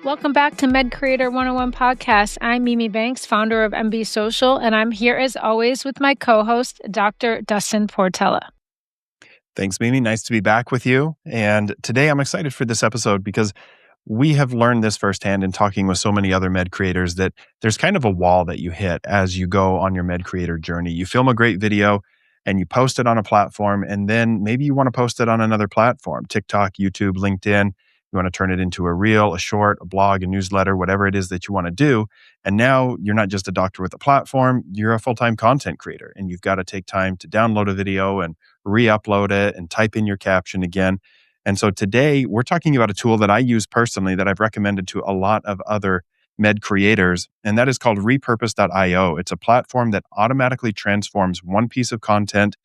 Welcome back to Med Creator 101 Podcast. I'm Mimi Banks, founder of MB Social, and I'm here as always with my co-host, Dr. Dustin Portella. Thanks, Mimi. Nice to be back with you. And today I'm excited for this episode because we have learned this firsthand in talking with so many other med creators that there's kind of a wall that you hit as you go on your med creator journey. You film a great video and you post it on a platform, and then maybe you want to post it on another platform, TikTok, YouTube, LinkedIn. You want to turn it into a reel, a short, a blog, a newsletter, whatever it is that you want to do. And now you're not just a doctor with a platform, you're a full-time content creator. And you've got to take time to download a video and re-upload it and type in your caption again. And so today we're talking about a tool that I use personally that I've recommended to a lot of other med creators, and that is called repurpose.io. It's a platform that automatically transforms one piece of content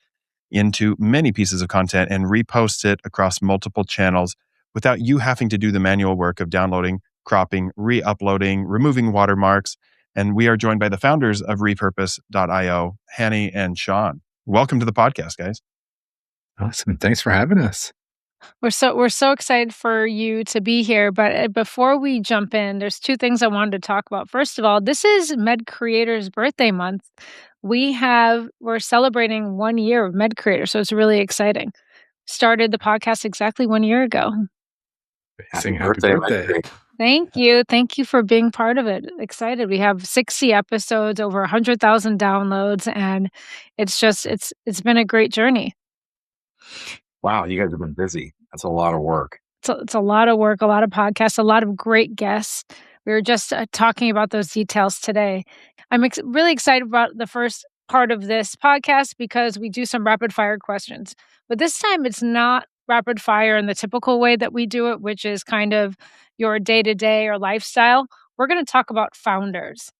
into many pieces of content and reposts it across multiple channels without you having to do the manual work of downloading, cropping, re-uploading, removing watermarks. And we are joined by the founders of repurpose.io, Hanny and Sean. Welcome to the podcast, guys. Awesome. Thanks for having us. We're so excited for you to be here. But before we jump in, there's two things I wanted to talk about. First of all, this is Med Creator's birthday month. We're celebrating 1 year of Med Creator, so it's really exciting. Started the podcast exactly 1 year ago. Happy birthday. Thank you. Thank you for being part of it. Excited. We have 60 episodes, over 100,000 downloads, and it's been a great journey. Wow, you guys have been busy. That's a lot of work. It's a lot of work, a lot of podcasts, a lot of great guests. We were just talking about those details today. I'm really excited about the first part of this podcast because we do some rapid fire questions. But this time it's not rapid fire in the typical way that we do it, which is kind of your day-to-day or lifestyle. We're going to talk about founders.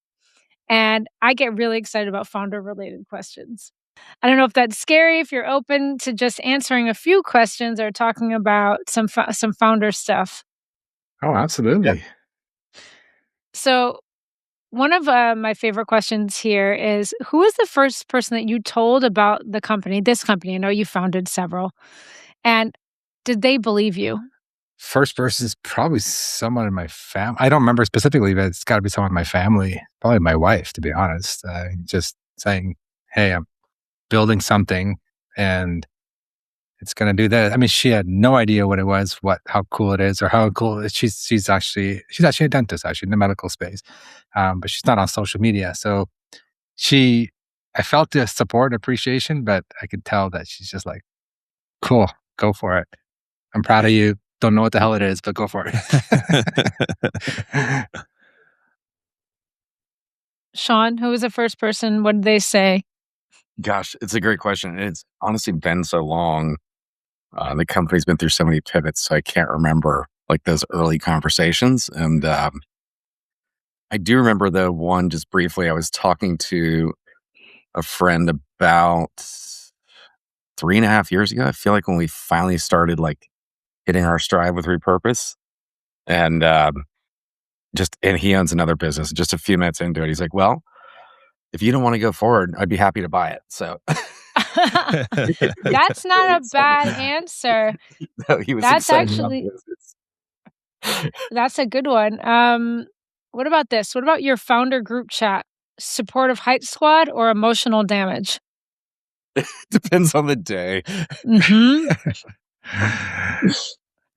And I get really excited about founder-related questions. I don't know if that's scary, if you're open to just answering a few questions or talking about some founder stuff. Oh, absolutely. Yeah. So one of my favorite questions here is, who was the first person that you told about the company, this company? I know you founded several. And did they believe you? First person is probably someone in my family. I don't remember specifically, but it's got to be someone in my family. Probably my wife, to be honest. Just saying, hey, I'm building something and it's going to do that. I mean, she had no idea what it was, how cool it is, or how cool it is. She's actually a dentist, actually, in the medical space, but she's not on social media. So I felt the support and appreciation, but I could tell that she's just like, cool, go for it. I'm proud of you. Don't know what the hell it is, but go for it. Sean, who was the first person? What did they say? Gosh, it's a great question. It's honestly been so long. The company's been through so many pivots, so I can't remember like those early conversations. And I do remember the one just briefly. I was talking to a friend about 3.5 years ago. I feel like when we finally started like hitting our stride with Repurpose, and he owns another business. Just a few minutes into it, he's like, "Well, if you don't want to go forward, I'd be happy to buy it." So that's not a bad answer. No, he was That's excited about actually business. that's a good one. What about this? What about your founder group chat? Supportive hype squad or emotional damage? Depends on the day. Mm-hmm.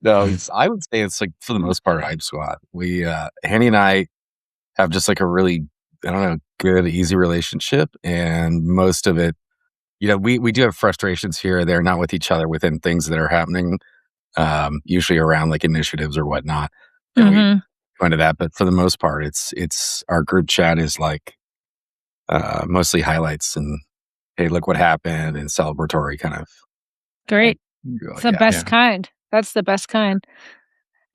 No, I would say it's like for the most part hype squad. We Hanny and I have just like a really, I don't know, good, easy relationship, and most of it, we do have frustrations here or there, not with each other, within things that are happening, usually around like initiatives or whatnot. And we go into that, but for the most part, it's our group chat is like mostly highlights and hey, look what happened, and celebratory kind of. Great. It's the best kind. That's the best kind.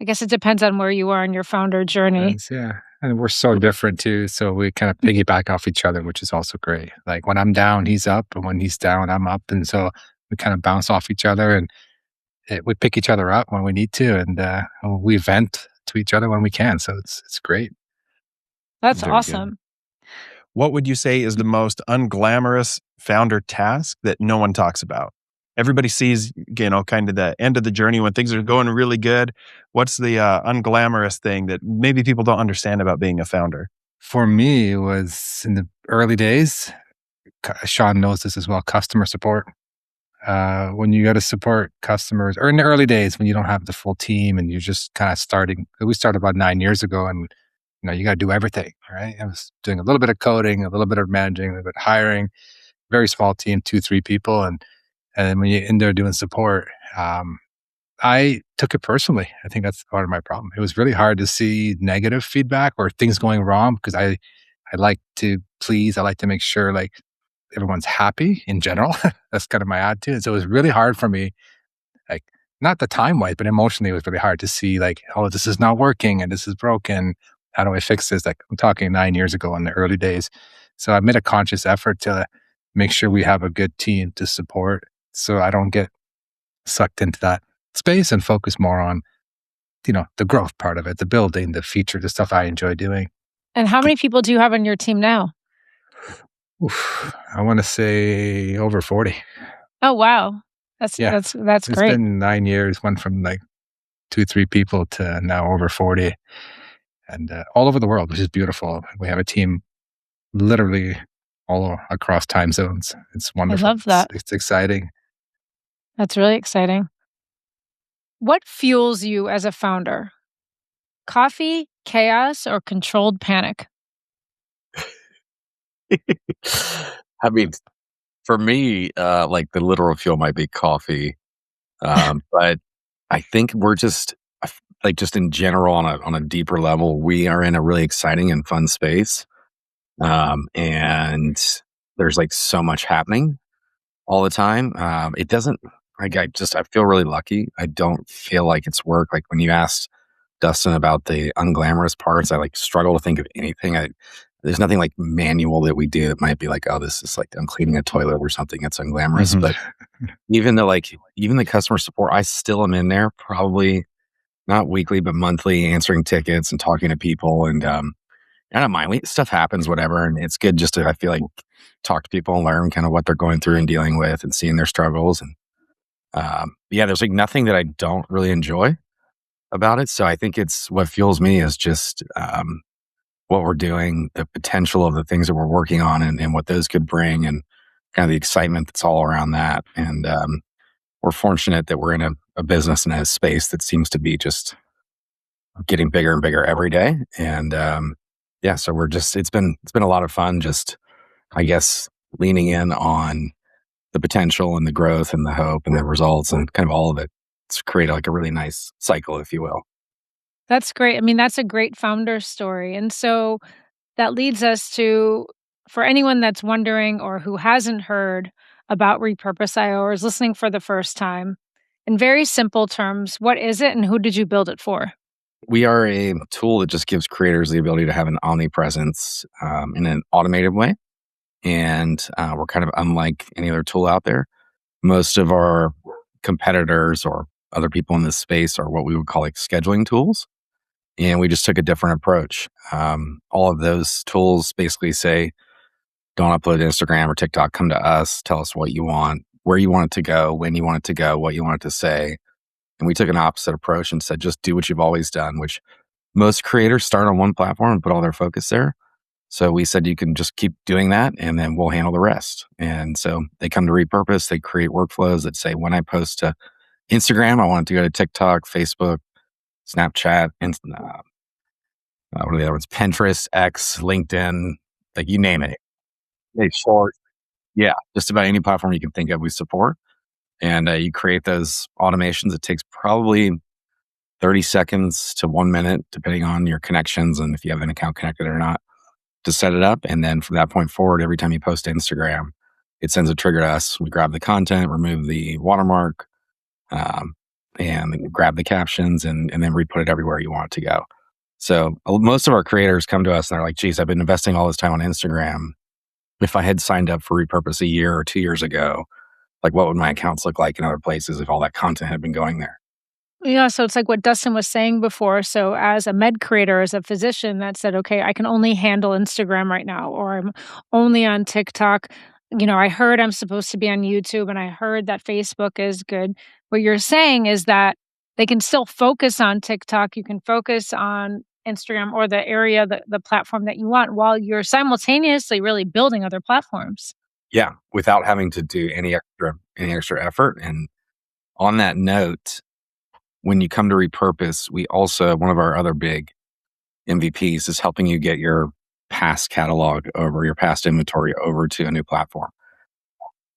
I guess it depends on where you are in your founder journey. Yeah. And we're so different too. So we kind of piggyback off each other, which is also great. Like when I'm down, he's up. And when he's down, I'm up. And so we kind of bounce off each other, and we pick each other up when we need to. And we vent to each other when we can. So it's great. That's awesome. Good. What would you say is the most unglamorous founder task that no one talks about? everybody sees, kind of the end of the journey when things are going really good. What's the unglamorous thing that maybe people don't understand about being a founder? For me, it was in the early days. Sean knows this as well. Customer support. When you got to support customers, or in the early days when you don't have the full team and you're just kind of starting. We started about 9 years ago, and you got to do everything, right? I was doing a little bit of coding, a little bit of managing, a little bit of hiring. Very small team, 2-3 people, and then when you're in there doing support, I took it personally. I think that's part of my problem. It was really hard to see negative feedback or things going wrong because I like to please. I like to make sure like everyone's happy in general. That's kind of my attitude. And so it was really hard for me, like not the time wise, but emotionally, it was really hard to see like, oh, this is not working and this is broken. How do I fix this? Like I'm talking 9 years ago in the early days. So I made a conscious effort to make sure we have a good team to support so I don't get sucked into that space and focus more on, the growth part of it, the building, the feature, the stuff I enjoy doing. And how many people do you have on your team now? I want to say over 40. Oh, wow. That's It's great. been 9 years, went from like 2-3 people to now over 40 and all over the world, which is beautiful. We have a team literally all across time zones. It's wonderful. love that. It's exciting. That's really exciting. What fuels you as a founder? Coffee, chaos, or controlled panic? I mean, for me, like the literal fuel might be coffee. But I think we're just like just in general on a deeper level, we are in a really exciting and fun space. And there's like so much happening all the time. It doesn't like I feel really lucky. I don't feel like it's work. Like when you asked Dustin about the unglamorous parts, I like struggle to think of anything. There's nothing like manual that we do that might be like, oh, this is like I'm cleaning a toilet or something. It's unglamorous. Mhm. But even the customer support, I still am in there probably not weekly, but monthly answering tickets and talking to people. And I don't mind. Stuff happens, whatever. And it's good just to, I feel like, talk to people and learn kind of what they're going through and dealing with and seeing their struggles. And there's like nothing that I don't really enjoy about it. So I think it's what fuels me is just what we're doing, the potential of the things that we're working on and what those could bring and kind of the excitement that's all around that. And we're fortunate that we're in a business and a space that seems to be just getting bigger and bigger every day. And so it's been a lot of fun just, I guess, leaning in on the potential and the growth and the hope and the results and kind of all of it to create like a really nice cycle, if you will. That's great. I mean, that's a great founder story. And so that leads us to, for anyone that's wondering or who hasn't heard about Repurpose.io or is listening for the first time, in very simple terms, what is it and who did you build it for? We are a tool that just gives creators the ability to have an omnipresence in an automated way. And we're kind of unlike any other tool out there. Most of our competitors or other people in this space are what we would call like scheduling tools. And we just took a different approach. All of those tools basically say, don't upload to Instagram or TikTok, come to us, tell us what you want, where you want it to go, when you want it to go, what you want it to say. And we took an opposite approach and said, just do what you've always done, which most creators start on one platform and put all their focus there. So we said, you can just keep doing that and then we'll handle the rest. And so they come to Repurpose, they create workflows that say, when I post to Instagram, I want it to go to TikTok, Facebook, Snapchat, and what are the other ones? Pinterest, X, LinkedIn, like you name it. Hey, short. Yeah, just about any platform you can think of, we support. And you create those automations. It takes probably 30 seconds to 1 minute, depending on your connections and if you have an account connected or not, to set it up. And then from that point forward, every time you post to Instagram, it sends a trigger to us. We grab the content, remove the watermark, and grab the captions and then re-put it everywhere you want it to go. So most of our creators come to us and they're like, geez, I've been investing all this time on Instagram. If I had signed up for Repurpose a year or 2 years ago, like what would my accounts look like in other places if all that content had been going there? Yeah, so it's like what Dustin was saying before. So as a med creator, as a physician that said, okay, I can only handle Instagram right now, or I'm only on TikTok. I heard I'm supposed to be on YouTube and I heard that Facebook is good. What you're saying is that they can still focus on TikTok. You can focus on Instagram or the area, the platform that you want while you're simultaneously really building other platforms. Yeah, without having to do any extra effort. And on that note, when you come to repurpose, we also, one of our other big MVPs is helping you get your past catalog over, your past inventory over to a new platform.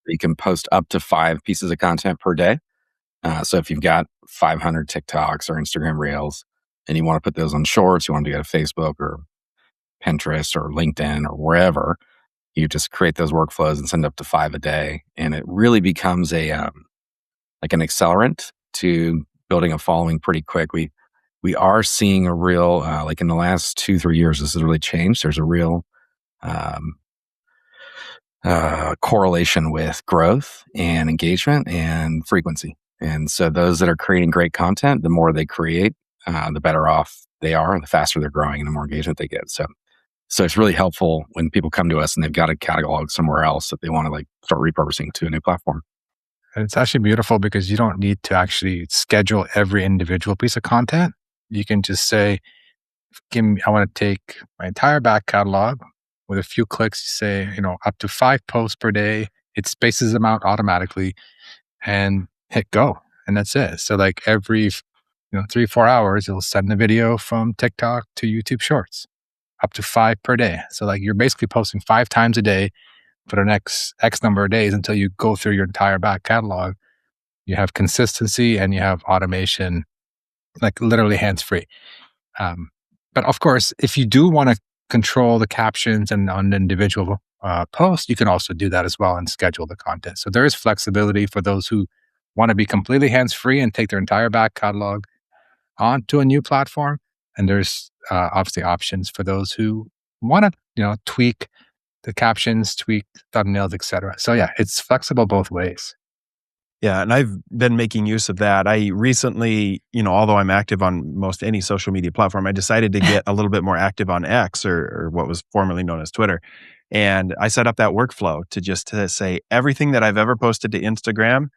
You can post up to 5 pieces of content per day. So if you've got 500 TikToks or Instagram Reels and you want to put those on Shorts, you want to go to Facebook or Pinterest or LinkedIn or wherever, you just create those workflows and send up to 5 a day. And it really becomes like an accelerant to building a following pretty quick. We are seeing a real, like in the last 2-3 years, this has really changed. There's a real um, correlation with growth and engagement and frequency. And so those that are creating great content, the more they create, the better off they are, and the faster they're growing and the more engagement they get. So it's really helpful when people come to us and they've got a catalog somewhere else that they want to like start repurposing to a new platform. And it's actually beautiful because you don't need to actually schedule every individual piece of content. You can just say, I want to take my entire back catalog with a few clicks, say, up to 5 posts per day. It spaces them out automatically and hit go. And that's it. So like every 3-4 hours, it'll send the video from TikTok to YouTube Shorts, up to 5 per day. So like you're basically posting 5 times a day for the next X number of days until you go through your entire back catalog. You have consistency and you have automation, like literally hands-free. But of course, if you do want to control the captions and on the individual post, you can also do that as well and schedule the content. So there is flexibility for those who want to be completely hands-free and take their entire back catalog onto a new platform. And there's obviously options for those who want to, tweak the captions, tweak thumbnails, etc. So yeah, it's flexible both ways. Yeah, and I've been making use of that. I recently, although I'm active on most any social media platform, I decided to get a little bit more active on X or what was formerly known as Twitter. And I set up that workflow to say everything that I've ever posted to Instagram,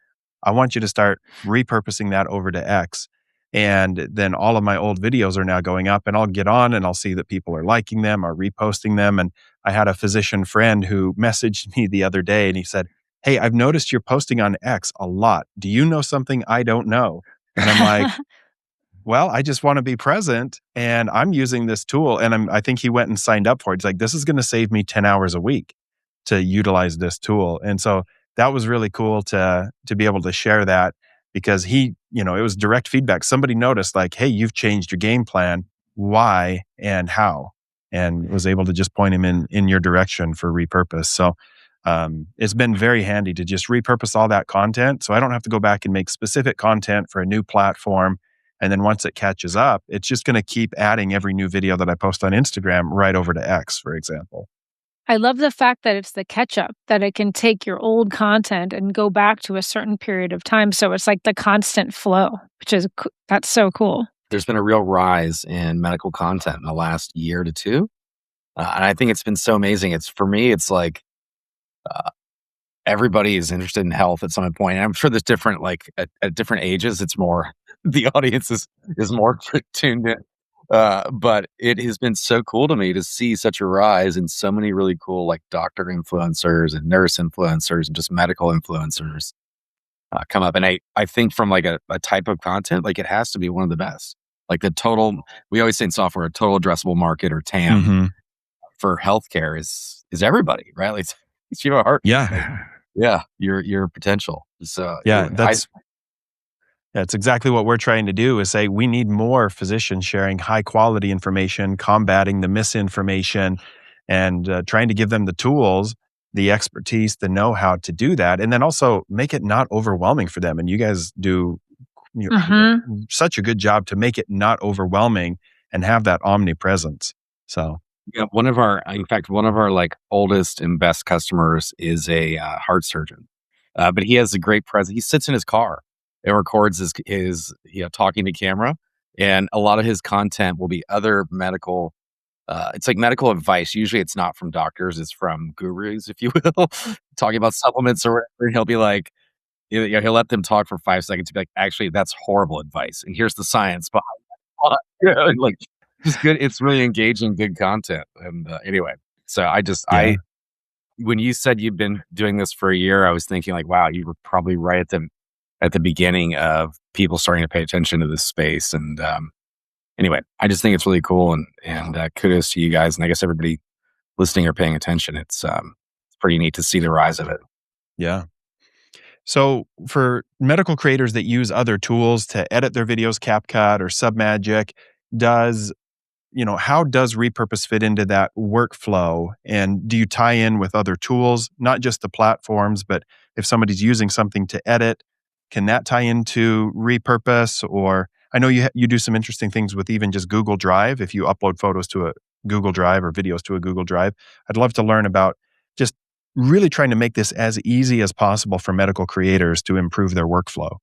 I want you to start repurposing that over to X. And then all of my old videos are now going up and I'll get on and I'll see that people are liking them or reposting them. And I had a physician friend who messaged me the other day and he said, "Hey, I've noticed you're posting on X a lot. Do you know something I don't know?" And I'm like, well, I just want to be present and I'm using this tool. And I think he went and signed up for it. He's like, this is going to save me 10 hours a week to utilize this tool. And so that was really cool to be able to share that because it was direct feedback. Somebody noticed like, hey, you've changed your game plan. Why and how? And was able to just point him in your direction for repurpose. So it's been very handy to just repurpose all that content. So I don't have to go back and make specific content for a new platform. And then once it catches up, it's just going to keep adding every new video that I post on Instagram right over to X, for example. I love the fact that it's the catch up, that it can take your old content and go back to a certain period of time. So it's like the constant flow, that's so cool. There's been a real rise in medical content in the last year to two. And I think it's been so amazing. For me, it's like everybody is interested in health at some point. And I'm sure there's different, like at different ages, it's more, the audience is more tuned in. But it has been so cool to me to see such a rise in so many really cool like doctor influencers and nurse influencers and just medical influencers come up. And I think from like a type of content, like it has to be one of the best. Like we always say in software, a total addressable market or TAM for healthcare is everybody, right? Like it's your heart. Yeah. Yeah. Your potential. So yeah, that's exactly what we're trying to do is say we need more physicians sharing high quality information, combating the misinformation, and trying to give them the tools, the expertise, the know-how to do that. And then also make it not overwhelming for them. And you guys do such a good job to make it not overwhelming and have that omnipresence. So yeah, one of our like oldest and best customers is a heart surgeon, but he has a great presence. He sits in his car and records his talking to camera, and a lot of his content will be other medical it's like medical advice. Usually it's not from doctors, it's from gurus, if you will, talking about supplements or whatever. And he'll be like, he'll let them talk for 5 seconds to be like, actually, that's horrible advice. And here's the science behind it. Like, just good. It's really engaging, good content. And anyway, so Yeah. when you said you've been doing this for a year, I was thinking like, wow, you were probably right at the beginning of people starting to pay attention to this space. And anyway, I just think it's really cool, and kudos to you guys, and I guess everybody listening or paying attention. It's pretty neat to see the rise of it. Yeah. So for medical creators that use other tools to edit their videos, CapCut or Submagic, does how does repurpose fit into that workflow? And do you tie in with other tools, not just the platforms, but if somebody's using something to edit, can that tie into repurpose? Or I know you do some interesting things with even just Google Drive. If you upload photos to a Google Drive or videos to a Google Drive, I'd love to learn about just really trying to make this as easy as possible for medical creators to improve their workflow.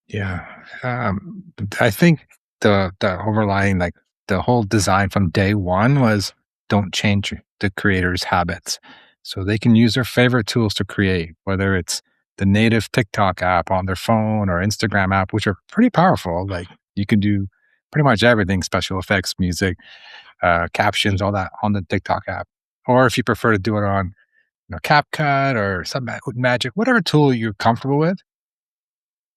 Yeah. I think the overlying, like the whole design from day one was don't change the creator's habits. So they can use their favorite tools to create, whether it's the native TikTok app on their phone or Instagram app, which are pretty powerful. Like you can do pretty much everything, special effects, music, captions, all that on the TikTok app. Or if you prefer to do it on CapCut or Submagic, whatever tool you're comfortable with,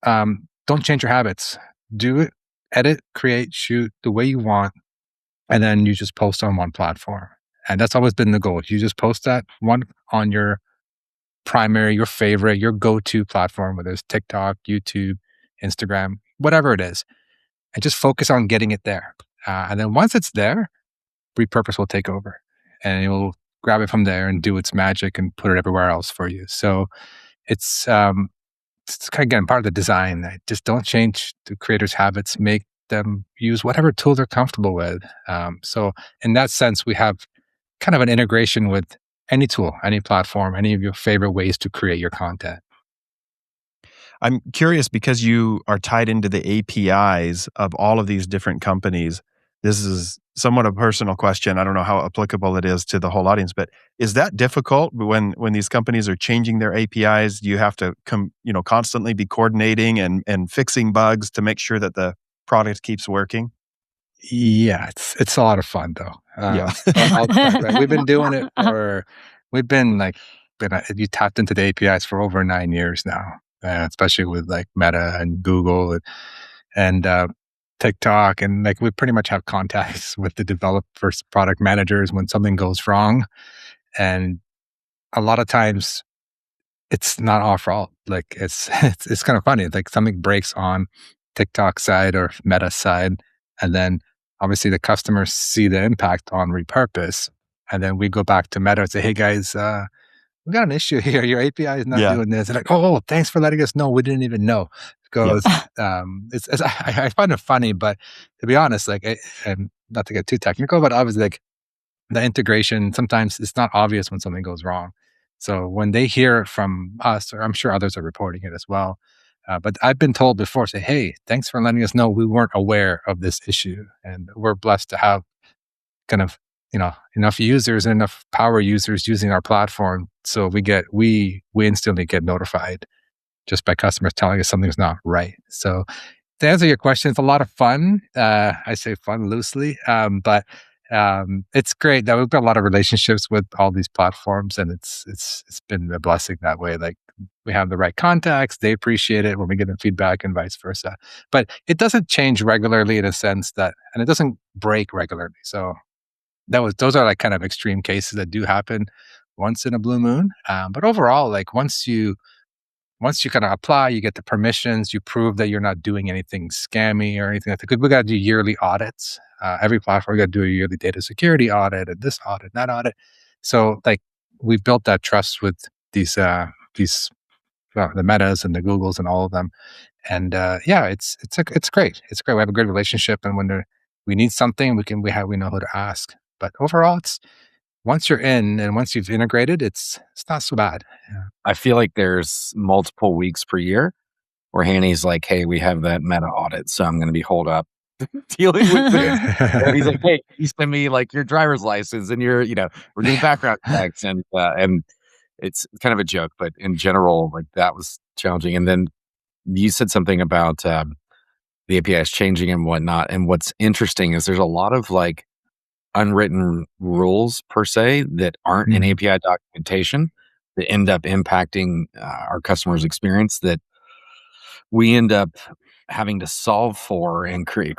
don't change your habits. Do it, edit, create, shoot the way you want, and then you just post on one platform. And that's always been the goal. You just post that one on your primary, your favorite, your go-to platform, whether it's TikTok, YouTube, Instagram, whatever it is, and just focus on getting it there. And then once it's there, repurpose will take over, and it will grab it from there and do its magic and put it everywhere else for you. So it's kind of, again, part of the design. Just don't change the creators' habits. Make them use whatever tool they're comfortable with. So in that sense, we have kind of an integration with any tool, any platform, any of your favorite ways to create your content. I'm curious because you are tied into the APIs of all of these different companies. This is somewhat a personal question. I don't know how applicable it is to the whole audience, but is that difficult when these companies are changing their APIs? Do you have to constantly be coordinating and fixing bugs to make sure that the product keeps working? Yeah, it's a lot of fun though. Yeah. Right? We've been doing it for, we've been like, you tapped into the APIs for over 9 years now, especially with like Meta and Google and TikTok. And like, we pretty much have contacts with the developers, product managers when something goes wrong. And a lot of times it's not our fault. Like it's kind of funny. Like something breaks on TikTok side or Meta side, and then obviously the customers see the impact on repurpose, and then we go back to Meta and say, "Hey guys, we got an issue here. Your API is not doing this." And like, "Oh, thanks for letting us know. We didn't even know." Because I find it funny, but to be honest, like, and not to get too technical, but obviously, like the integration sometimes it's not obvious when something goes wrong. So when they hear it from us, or I'm sure others are reporting it as well. But I've been told before, say, "Hey, thanks for letting us know. We weren't aware of this issue, and we're blessed to have kind of enough users and enough power users using our platform. So we instantly get notified just by customers telling us something's not right." So to answer your question, it's a lot of fun. I say fun loosely, but it's great that we've got a lot of relationships with all these platforms, and it's been a blessing that way. Like we have the right contacts, they appreciate it when we get them feedback, and vice versa. But it doesn't change regularly in a sense that, and it doesn't break regularly. So those are like kind of extreme cases that do happen once in a blue moon. But overall, like once you kind of apply, you get the permissions, you prove that you're not doing anything scammy or anything like that. Because we got to do yearly audits. Every platform, we got to do a yearly data security audit and this audit, that audit. So like we've built that trust with these the Metas and the Googles and all of them. And it's great. It's great. We have a good relationship, and when we need something, we know who to ask. But overall, it's once you're in and once you've integrated, it's not so bad. Yeah. I feel like there's multiple weeks per year where Hanny's like, "Hey, we have that Meta audit, so I'm going to be holed up dealing with this. And he's like, hey, you send me like your driver's license and your, we're doing background checks. And it's kind of a joke, but in general, like that was challenging. And then you said something about the APIs changing and whatnot. And what's interesting is there's a lot of like unwritten rules per se that aren't in API documentation that end up impacting our customers' experience that we end up having to solve for and create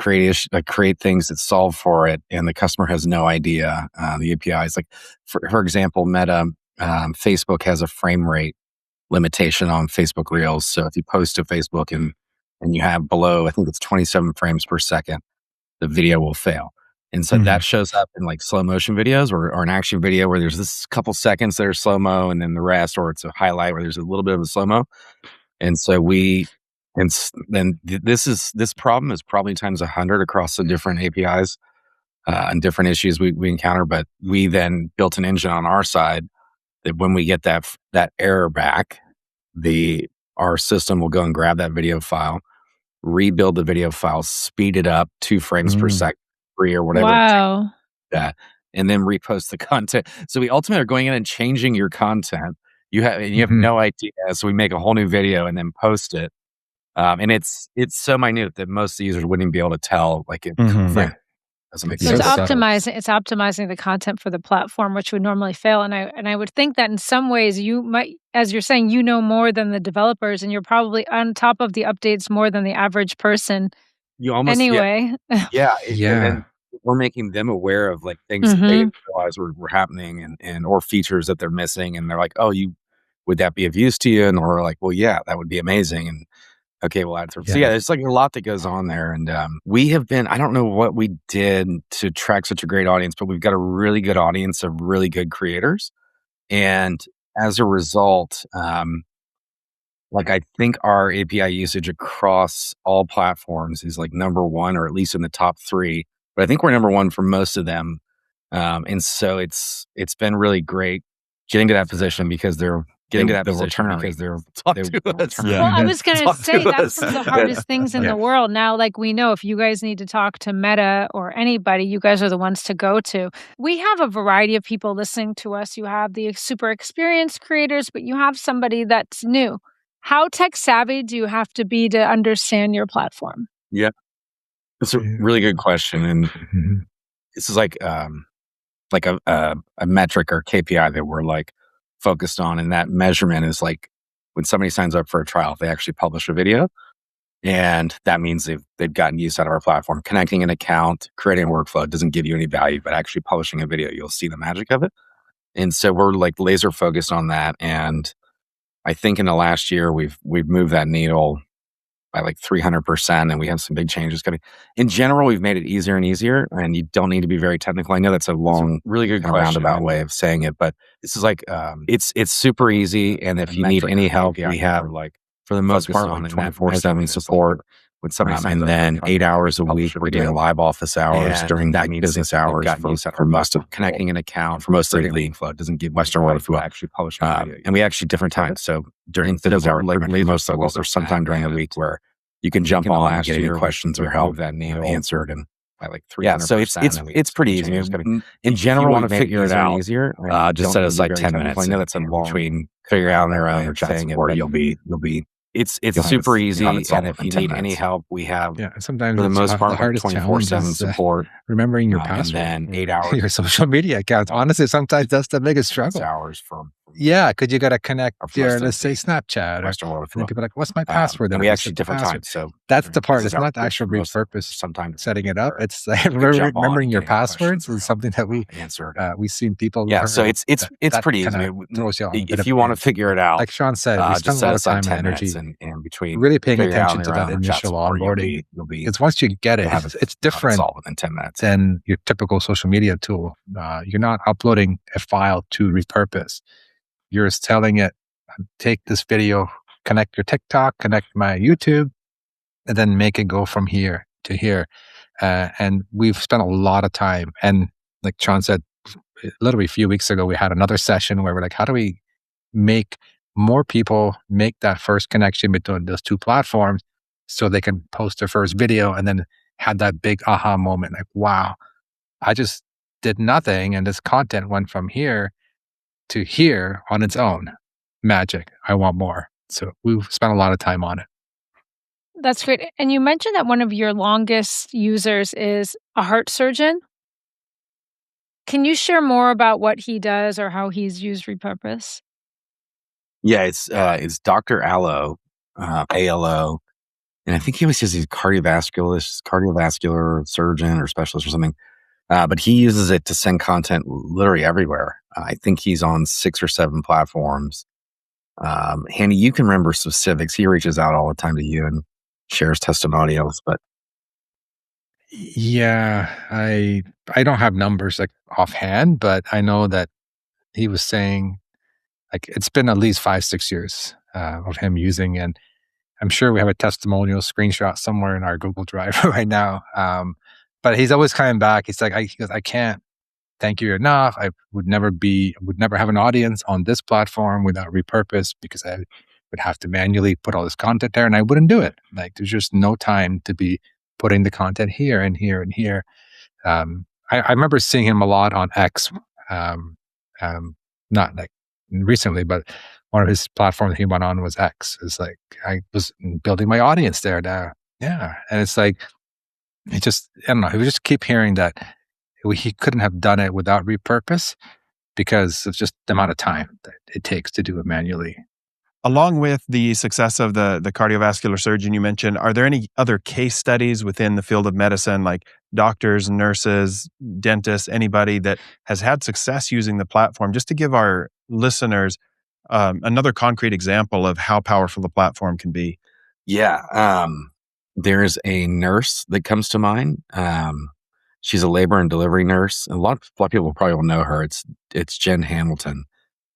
things that solve for it, and the customer has no idea. The APIs, like for example, Meta, Facebook has a frame rate limitation on Facebook Reels. So if you post to Facebook and you have below, I think it's 27 frames per second, the video will fail. And so that shows up in like slow motion videos or an action video where there's this couple seconds that are slow mo, and then the rest, or it's a highlight where there's a little bit of a slow mo. And so this problem is probably times 100 across the different APIs and different issues we encounter. But we then built an engine on our side that when we get that error back, our system will go and grab that video file, rebuild the video file, speed it up 2 frames per second, 3 or whatever. Wow. That, and then repost the content. So we ultimately are going in and changing your content. You have no idea. So we make a whole new video and then post it. And it's so minute that most users wouldn't even be able to tell. Like it doesn't make So sense. it's optimizing the content for the platform, which would normally fail. And I would think that in some ways you might, as you're saying, more than the developers, and you're probably on top of the updates more than the average person. You almost Anyway. Yeah. And we're making them aware of like things that they didn't realize were happening and or features that they're missing. And they're like, oh, would that be of use to you? And we're like, well, yeah, that would be amazing. And okay, we'll add through. So there's like a lot that goes on there. And we have been, I don't know what we did to attract such a great audience, but we've got a really good audience of really good creators. And as a result, like I think our API usage across all platforms is like number 1, or at least in the top 3. But I think we're number 1 for most of them. And so it's been really great getting to that position because they're getting to that position because they're Well, I was going to say that's one of the hardest things in the world. Now, like we know if you guys need to talk to Meta or anybody, you guys are the ones to go to. We have a variety of people listening to us. You have the super experienced creators, but you have somebody that's new. How tech savvy do you have to be to understand your platform? Yeah, that's a really good question. And this is like a metric or KPI that we're like focused on. And that measurement is like when somebody signs up for a trial, they actually publish a video. And that means they've gotten use out of our platform. Connecting an account, creating a workflow doesn't give you any value, but actually publishing a video, you'll see the magic of it. And so we're like laser focused on that. And I think in the last year, we've moved that needle by like 300%, and we have some big changes coming. In general, we've made it easier and easier, and you don't need to be very technical. I know that's a long, really good roundabout way of saying it, but this is like it's super easy. And if you need any help, we have like for the most part on 24/7 support. When somebody signs up, and then 8 hours a week, we're doing live office hours during that business hours for most of connecting an account for most of the lead flow. It doesn't give Western World Flow actually publishing and we actually different times. So during those hours, like most of us, or sometime during the week where you can jump on and get any questions or help that answered and by like 300%. Yeah, so it's pretty easy. In general, want to figure it out easier. Just set aside 10 minutes. I know that's a long between figuring out on their own or saying it, but you'll be. It's super easy, and if you need any help, we have. Yeah, sometimes for the most part, the hardest 24/7 support. Remembering your password, and then 8 hours your social media accounts. Honestly, sometimes that's the biggest struggle. Hours from because you got to connect your, let's say, Snapchat. Western World. And people are like, "What's my password?" And we actually different times. So that's the part. It's not the actual repurpose. Sometimes setting it up. It's remembering your passwords is something that we answered. We've seen people. Yeah, so it's pretty easy. If you want to figure it out, like Sean said, we spend a lot of time and energy and between really paying attention to that initial onboarding. Because once you get it, it's different within 10 minutes than your typical social media tool. You're not uploading a file to repurpose. You're just telling it, take this video, connect your TikTok, connect my YouTube, and then make it go from here to here. And we've spent a lot of time. And like Sean said, literally a few weeks ago, we had another session where we're like, how do we make more people make that first connection between those two platforms so they can post their first video and then had that big aha moment. Like, wow, I just did nothing. And this content went from here to here on its own. Magic. I want more. So we've spent a lot of time on it. That's great. And you mentioned that one of your longest users is a heart surgeon. Can you share more about what he does or how he's used Repurpose? Yeah, it's Dr. Allo, ALO, and I think he always says he's cardiovascular surgeon or specialist or something. But he uses it to send content literally everywhere. I think he's on 6 or 7 platforms. Hanny, you can remember specifics. He reaches out all the time to you and shares testimonials. But Yeah, I don't have numbers like offhand, but I know that he was saying like it's been at least 5-6 years of him using, and I'm sure we have a testimonial screenshot somewhere in our Google Drive right now. But he's always coming back. He's like, he goes, I can't thank you enough. I would never have an audience on this platform without Repurpose because I would have to manually put all this content there, and I wouldn't do it. Like, there's just no time to be putting the content here and here and here. I remember seeing him a lot on X, not like recently, but one of his platforms he went on was X. It's like I was building my audience there now. Yeah, and it's like I don't know. We just keep hearing that he couldn't have done it without Repurpose because of just the amount of time that it takes to do it manually. Along with the success of the cardiovascular surgeon you mentioned, are there any other case studies within the field of medicine, like doctors, nurses, dentists, anybody that has had success using the platform, just to give our listeners another concrete example of how powerful the platform can be? yeah, there's a nurse that comes to mind. She's a labor and delivery nurse. A lot of people probably will know her. It's Jen Hamilton.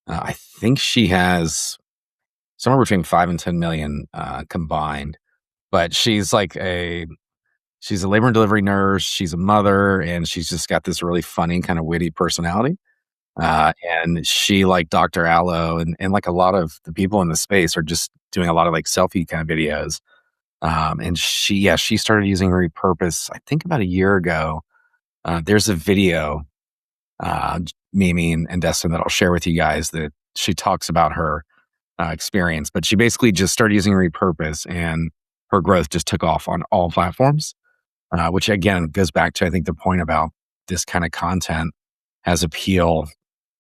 I think she has somewhere between 5 and 10 million combined. But she's a labor and delivery nurse. She's a mother, and she's just got this really funny, kind of witty personality. And she, like Dr. Allo, and like a lot of the people in the space, are just doing a lot of like selfie kind of videos. And she started using Repurpose, I think about a year ago. There's a video, Mimi and Destin, that I'll share with you guys that she talks about her experience. But she basically just started using Repurpose, and her growth just took off on all platforms, which again goes back to, I think, the point about this kind of content has appeal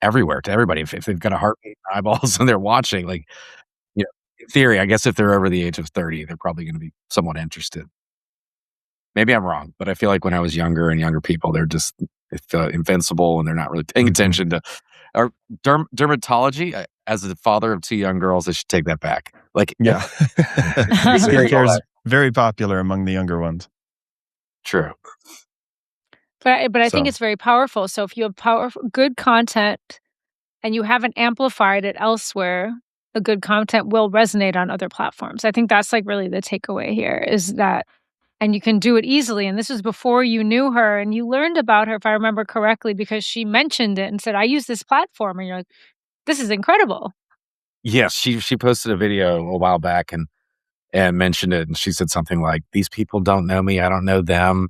everywhere to everybody. If they've got a heartbeat and eyeballs and they're watching, like, in theory, I guess if they're over the age of 30, they're probably going to be somewhat interested. Maybe I'm wrong, but I feel like when I was younger and younger people, they feel invincible and they're not really paying attention to or dermatology. As the father of 2 young girls, I should take that back. Like, Yeah. Skincare is very popular among the younger ones. True. But I think So- it's very powerful. So if you have good content and you haven't amplified it elsewhere, the good content will resonate on other platforms. I think that's like really the takeaway here is that, and you can do it easily. And this was before you knew her and you learned about her, if I remember correctly, because she mentioned it and said, I use this platform. And you're like, this is incredible. Yes, she posted a video a while back and mentioned it, and she said something like, "These people don't know me. I don't know them.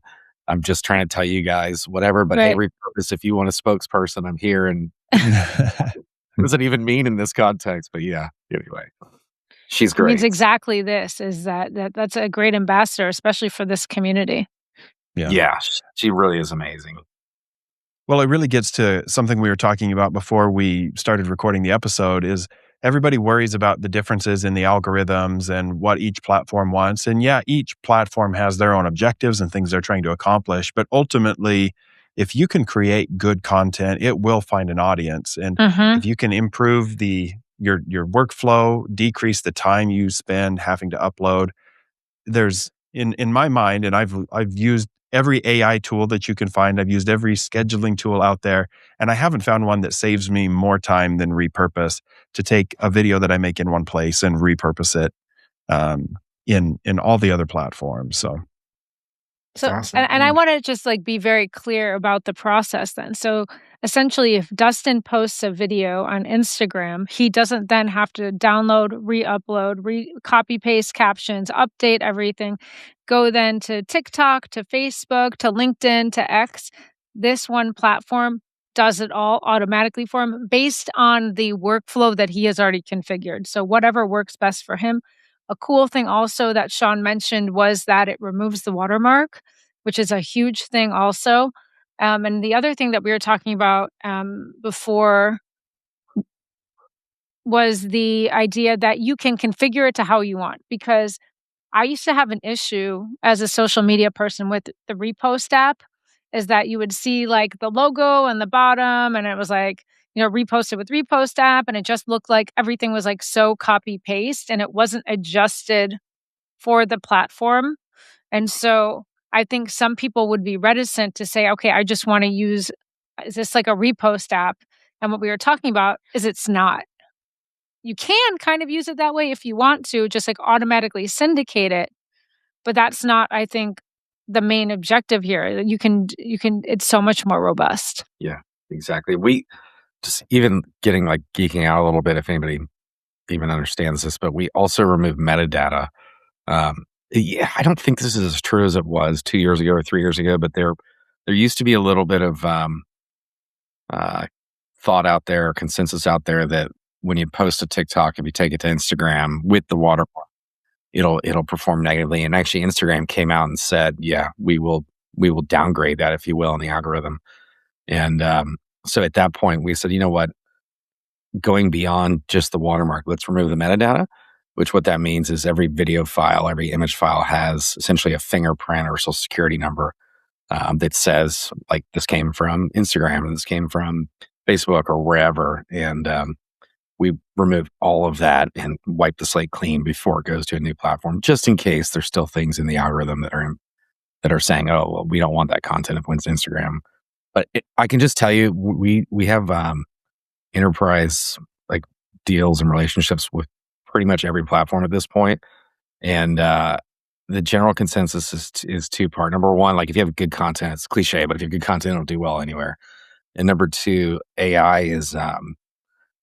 I'm just trying to tell you guys whatever. But hey, Right. Repurpose, if you want a spokesperson, I'm here." And what does it even mean in this context? But yeah, anyway, she's It great. means exactly this is that's a great ambassador, especially for this community. Yeah, she really is amazing. Well, it really gets to something we were talking about before we started recording the episode is everybody worries about the differences in the algorithms and what each platform wants. And yeah, each platform has their own objectives and things they're trying to accomplish. But ultimately, if you can create good content, it will find an audience. And Mhm. if you can improve your workflow, decrease the time you spend having to upload, there's in my mind, and I've used every AI tool that you can find. I've used every scheduling tool out there, and I haven't found one that saves me more time than Repurpose to take a video that I make in one place and repurpose it in all the other platforms. So So, awesome. and I want to just like be very clear about the process then. So essentially, if Dustin posts a video on Instagram, he doesn't then have to download, re-upload, copy paste captions, update everything, go then to TikTok, to Facebook, to LinkedIn, to X. This one platform does it all automatically for him based on the workflow that he has already configured. So whatever works best for him. A cool thing also that Sean mentioned was that it removes the watermark, which is a huge thing also. And the other thing that we were talking about before was the idea that you can configure it to how you want. Because I used to have an issue as a social media person with the Repost app, is that you would see like the logo on the bottom and it was like, reposted with Repost app. And it just looked like everything was like so copy paste and it wasn't adjusted for the platform. And so I think some people would be reticent to say, okay, I just want to use, is this like a Repost app? And what we were talking about is it's not. You can kind of use it that way if you want to, just like automatically syndicate it. But that's not, I think, the main objective here. It's so much more robust. Yeah, exactly. We just even getting like geeking out a little bit, if anybody even understands this, but we also remove metadata. Yeah, I don't think this is as true as it was 2 years ago or 3 years ago, but there used to be a little bit of thought out there, consensus out there that when you post a TikTok, if you take it to Instagram with the watermark, it'll perform negatively. And actually, Instagram came out and said, "Yeah, we will downgrade that, if you will, in the algorithm." And so at that point, we said, "You know what? Going beyond just the watermark, let's remove the metadata." Which what that means is every video file, every image file has essentially a fingerprint or social security number that says, like, this came from Instagram or this came from Facebook or wherever. And we remove all of that and wipe the slate clean before it goes to a new platform, just in case there's still things in the algorithm that are saying, "Oh, well, we don't want that content if it went to Instagram." But I can just tell you, we have enterprise like deals and relationships with pretty much every platform at this point. And the general consensus is two-part. Number one, like if you have good content, it's cliche, but if you have good content, it'll do well anywhere. And number two, AI is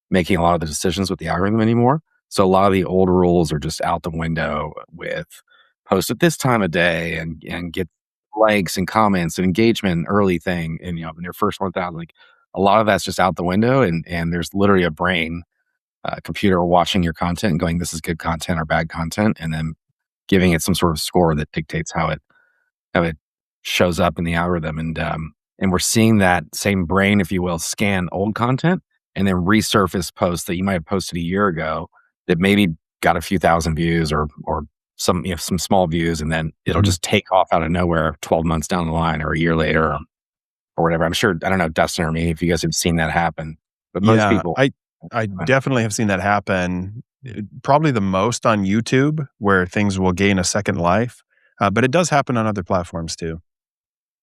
making a lot of the decisions with the algorithm anymore. So a lot of the old rules are just out the window with post at this time of day and get likes and comments and engagement early thing. And in your first 1,000, like a lot of that's just out the window. And there's literally a brain computer watching your content and going, this is good content or bad content, and then giving it some sort of score that dictates how it shows up in the algorithm. And we're seeing that same brain, if you will, scan old content and then resurface posts that you might have posted a year ago that maybe got a few thousand views or some small views, and then it'll just take off out of nowhere 12 months down the line or a year later or whatever. I'm sure, I don't know, Dustin or me, if you guys have seen that happen, but most people. I definitely have seen that happen, probably the most on YouTube, where things will gain a second life. But it does happen on other platforms too.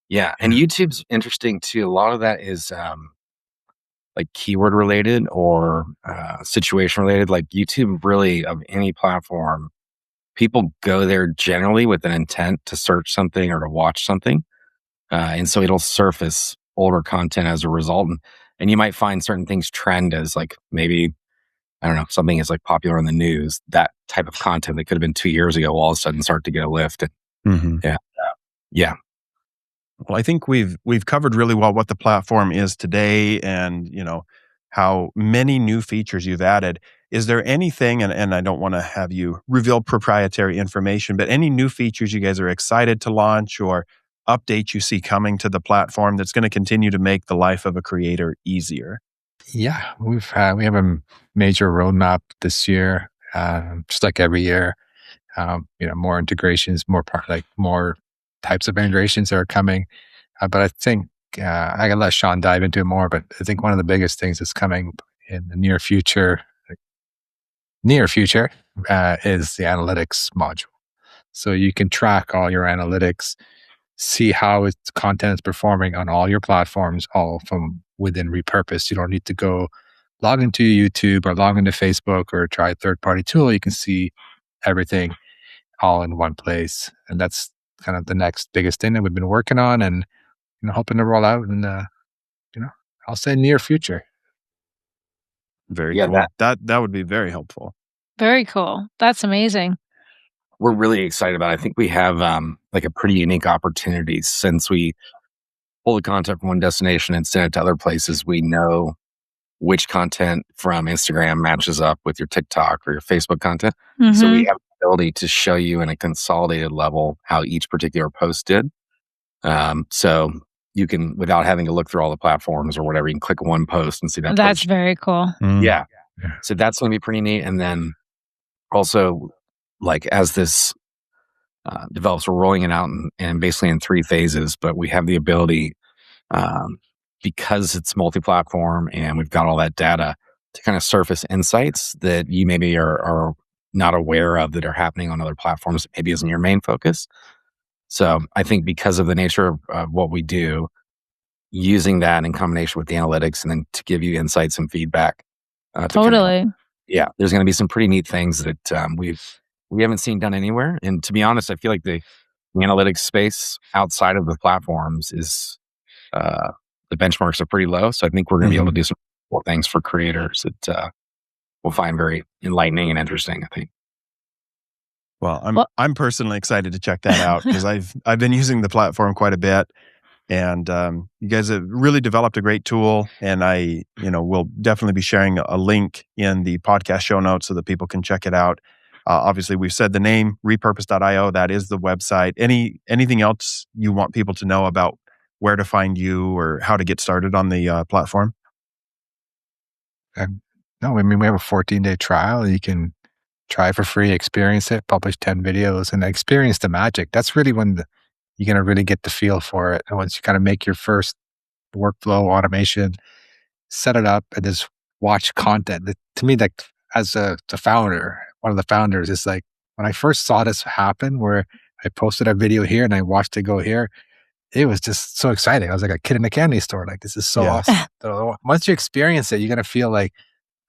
Yeah. And YouTube's interesting too. A lot of that is like keyword related or situation related. Like YouTube, really, of any platform, people go there generally with an intent to search something or to watch something. And so it'll surface older content as a result. And you might find certain things trend as like maybe, I don't know, something is like popular in the news. That type of content that could have been 2 years ago will all of a sudden start to get a lift. Yeah. Well, I think we've covered really well what the platform is today and, how many new features you've added. Is there anything, and I don't want to have you reveal proprietary information, but any new features you guys are excited to launch or update you see coming to the platform that's going to continue to make the life of a creator easier? Yeah, we have a major roadmap this year, just like every year. More integrations, more types of integrations are coming. But I think I can let Sean dive into it more. But I think one of the biggest things that's coming in the near future is the analytics module. So you can track all your analytics, see how its content is performing on all your platforms, all from within Repurpose. You don't need to go log into YouTube or log into Facebook or try a third-party tool. You can see everything all in one place. And that's kind of the next biggest thing that we've been working on and hoping to roll out in I'll say near future. Very Yeah, cool. That would be very helpful. Very cool. That's amazing. we're really excited about it. I think we have like a pretty unique opportunity since we pull the content from one destination and send it to other places. We know which content from Instagram matches up with your TikTok or your Facebook content. So Mhm. we have the ability to show you in a consolidated level how each particular post did. So you can, without having to look through all the platforms or whatever, you can click one post and see that That's post. very cool. Yeah. Yeah. So that's going to be pretty neat. And then also, like, as this develops, we're rolling it out and basically in 3 phases, but we have the ability, because it's multi-platform and we've got all that data, to kind of surface insights that you maybe are not aware of that are happening on other platforms that maybe isn't your main focus. So I think because of the nature of what we do, using that in combination with the analytics and then to give you insights and feedback. To kind of, Totally. yeah, there's going to be some pretty neat things that we haven't seen done anywhere. And to be honest, I feel like the analytics space outside of the platforms is the benchmarks are pretty low. So I think we're going to be able to do some cool things for creators that we'll find very enlightening and interesting, I think. Well, I'm personally excited to check that out because I've been using the platform quite a bit, and you guys have really developed a great tool. And I, will definitely be sharing a link in the podcast show notes so that people can check it out. Obviously, we've said the name repurpose.io. That is the website. Anything else you want people to know about where to find you or how to get started on the platform? No, I mean, we have a 14-day trial. You can try for free, experience it, publish 10 videos, and experience the magic. That's really when you're going to really get the feel for it. And once you kind of make your first workflow automation, set it up, and just watch content. To me, like as the founder, one of the founders, is like when I first saw this happen, where I posted a video here and I watched it go here, it was just so exciting. I was like a kid in a candy store. Like, this is so Yeah. awesome. So once you experience it, you're going to feel like,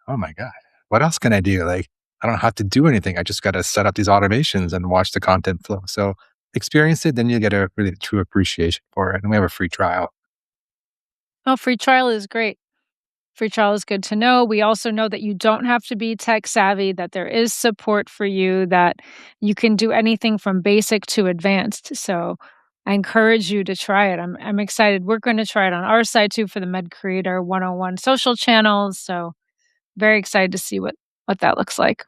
oh my God, what else can I do? Like, I don't have to do anything. I just got to set up these automations and watch the content flow. So experience it, then you get a really true appreciation for it. And we have a free trial. Oh, free trial is great. Free trial is good to know. We also know that you don't have to be tech savvy, that there is support for you, that you can do anything from basic to advanced. So I encourage you to try it. I'm excited. We're going to try it on our side too for the Med Creator 101 social channels. So very excited to see what that looks like.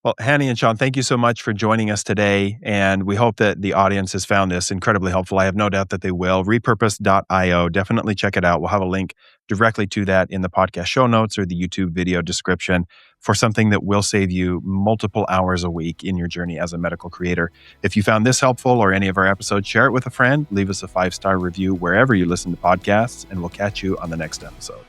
Well, Hanny and Sean, thank you so much for joining us today. And we hope that the audience has found this incredibly helpful. I have no doubt that they will. Repurpose.io. Definitely check it out. We'll have a link directly to that in the podcast show notes or the YouTube video description for something that will save you multiple hours a week in your journey as a medical creator. If you found this helpful or any of our episodes, share it with a friend. Leave us a 5-star review wherever you listen to podcasts, and we'll catch you on the next episode.